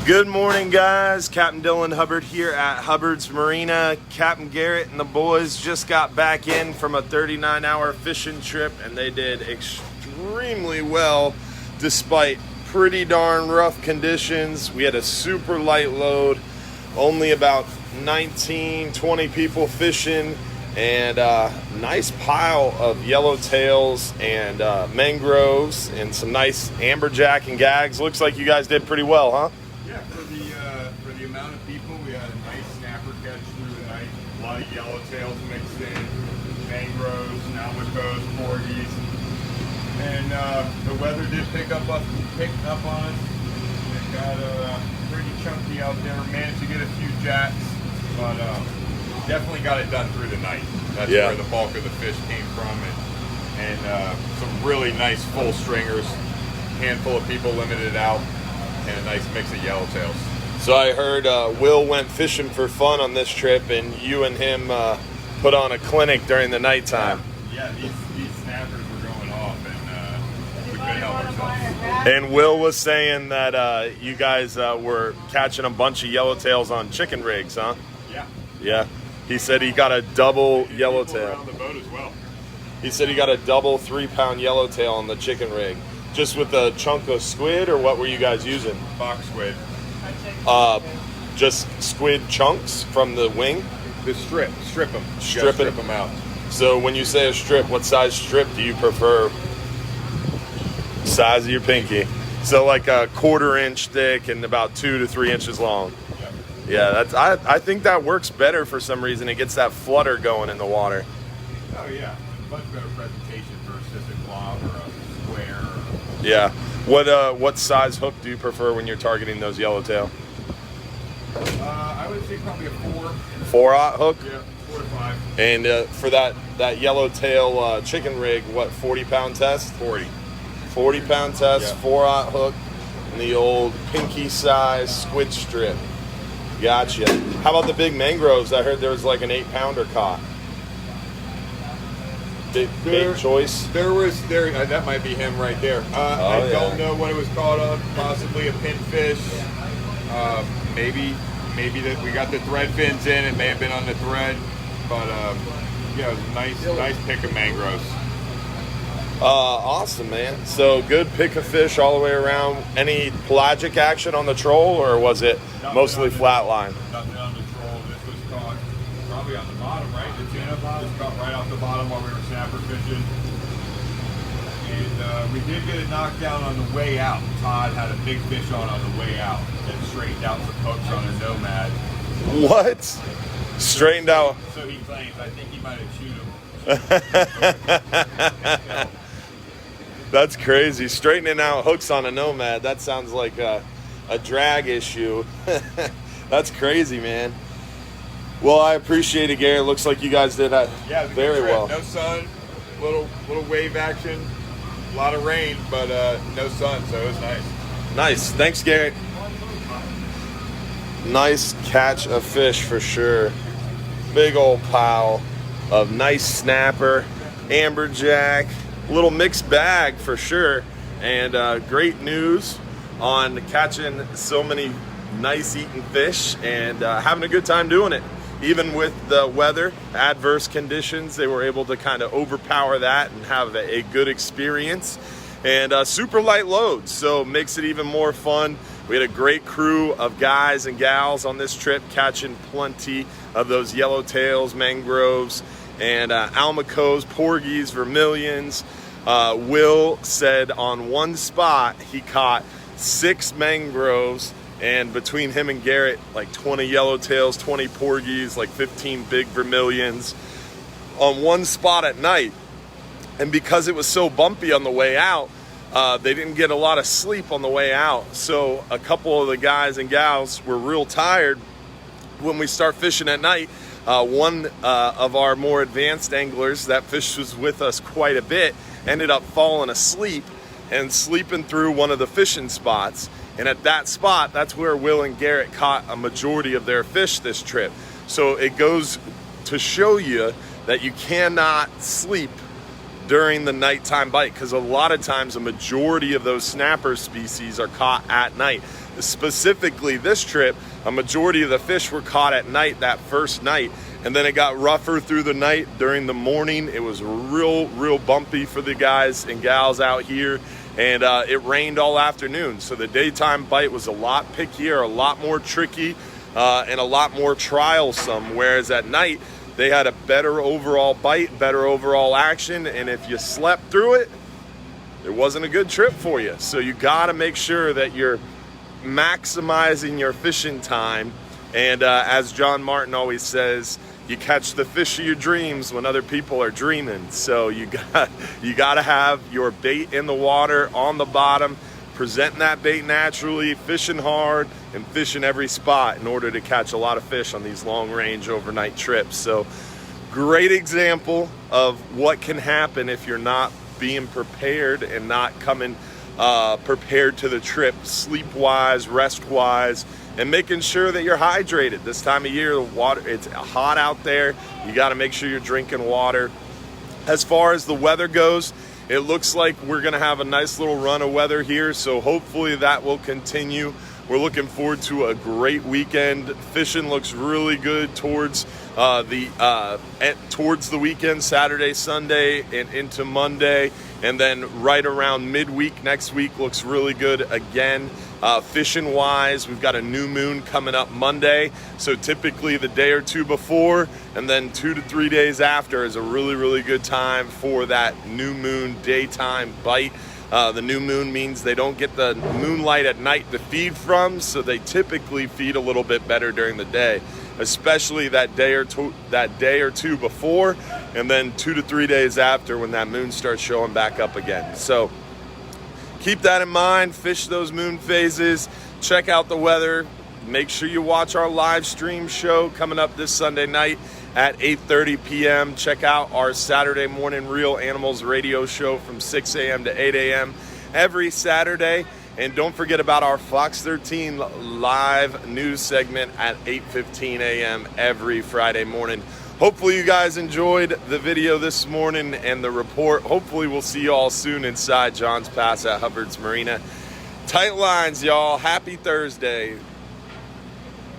Good morning, guys. Captain Dylan Hubbard here at Hubbard's Marina. Capt Garett and the boys just got back in from a 39-hour fishing trip, and they did extremely well despite pretty darn rough conditions. We had a super light load, only about 19-20 people fishing, and a nice pile of yellowtails and mangroves and some nice amberjack and gags. Looks like you guys did pretty well, huh? Yeah, for the amount of people, we had a nice snapper catch through the night. A lot of yellowtails mixed in, mangroves, almacos, porgies, and the weather did pick up on us. It got pretty chunky out there. Managed to get a few jacks, but definitely got it done through the night. That's where the bulk of the fish came from, and some really nice full stringers. Handful of people limited out, and a nice mix of yellowtails. So I heard Will went fishing for fun on this trip, and you and him put on a clinic during the nighttime. Yeah, these snappers were going off, and we couldn't help ourselves. And Will was saying that you guys were catching a bunch of yellowtails on chicken rigs, huh? Yeah. Yeah. He said he got a double yellowtail. Around the boat as well. He said he got a double 3-pound yellowtail on the chicken rig. Just with a chunk of squid, or what were you guys using? Box squid. Just squid chunks from the wing? The strip them. Strip them out. So when you say a strip, what size strip do you prefer? Size of your pinky. So like a 1/4 inch thick and about 2 to 3 inches long. Yep. Yeah, I think that works better for some reason. It gets that flutter going in the water. Oh yeah, much better presentation versus a glob or a square. Yeah. What size hook do you prefer when you're targeting those yellowtail? I would say probably a 4. 4/0 hook? Yeah, 4 to 5. And for that yellowtail chicken rig, what, 40-pound test? 40-pound test, yeah. 4/0 hook, and the old pinky size squid strip. Gotcha. How about the big mangroves? I heard there was like an 8-pounder caught. Big choice. That might be him right there. I don't know what it was caught on. Possibly a pinfish. Maybe that we got the thread fins in. It may have been on the thread, but yeah, it was a nice pick of mangroves. Awesome, man. So good pick of fish all the way around. Any pelagic action on the troll, or was it mostly flatline? Nothing on the troll. This was caught probably on the bottom, right? The tuna bottom was caught right off the bottom while we were snapper fishing. And we did get it knocked down on the way out. Todd had a big fish on the way out and straightened out some hooks on a nomad. What? Straightened out? So he claims. I think he might have chewed him. That's crazy. Straightening out hooks on a nomad. That sounds like a drag issue. That's crazy, man. Well, I appreciate it, Garett. Looks like you guys did very well. No sun, little wave action, a lot of rain, but no sun, so it was nice. Nice. Thanks, Garett. Nice catch of fish for sure. Big old pile of nice snapper, amberjack, little mixed bag for sure, and great news on catching so many nice eating fish and having a good time doing it. Even with the weather, adverse conditions, they were able to kind of overpower that and have a good experience. And super light loads, so makes it even more fun. We had a great crew of guys and gals on this trip, catching plenty of those yellowtails, mangroves, and almacos, porgies, vermilions. Will said on one spot he caught 6 mangroves, and between him and Garett, like 20 yellowtails, 20 porgies, like 15 big vermilions on one spot at night. And because it was so bumpy on the way out, they didn't get a lot of sleep on the way out. So a couple of the guys and gals were real tired when we start fishing at night. One of our more advanced anglers that fishes with us quite a bit ended up falling asleep and sleeping through one of the fishing spots. And at that spot, that's where Will and Garett caught a majority of their fish this trip. So it goes to show you that you cannot sleep during the nighttime bite, because a lot of times a majority of those snapper species are caught at night. specifically this trip, a majority of the fish were caught at night that first night, and then it got rougher through the night. During the morning, it was real bumpy for the guys and gals out here, and it rained all afternoon. So the daytime bite was a lot pickier, a lot more tricky, and a lot more trialsome, whereas at night, they had a better overall bite, better overall action, and if you slept through it, it wasn't a good trip for you. So you gotta make sure that you're maximizing your fishing time. And as John Martin always says, you catch the fish of your dreams when other people are dreaming. So you gotta have your bait in the water, on the bottom, presenting that bait naturally, fishing hard, and fishing every spot in order to catch a lot of fish on these long range overnight trips. So great example of what can happen if you're not being prepared and not coming prepared to the trip, sleep wise, rest wise, and making sure that you're hydrated. This time of year, the water, it's hot out there. You got to make sure you're drinking water. As far as the weather goes, it looks like we're going to have a nice little run of weather here, so hopefully that will continue. We're looking forward to a great weekend. Fishing looks really good towards the weekend, Saturday, Sunday, and into Monday. And then right around midweek next week looks really good again. Fishing wise, we've got a new moon coming up Monday. So typically the day or two before and then 2 to 3 days after is a really good time for that new moon daytime bite. The new moon means they don't get the moonlight at night to feed from, so they typically feed a little bit better during the day, especially that day or two before, and then 2 to 3 days after when that moon starts showing back up again. So keep that in mind, fish those moon phases, check out the weather, make sure you watch our live stream show coming up this Sunday night at 8:30 p.m. Check out our Saturday morning Real Animals radio show from 6 a.m. to 8 a.m. every Saturday. And don't forget about our Fox 13 live news segment at 8:15 a.m. every Friday morning. Hopefully you guys enjoyed the video this morning and the report. Hopefully we'll see you all soon inside Johns Pass at Hubbard's Marina. Tight lines, y'all. Happy Thursday.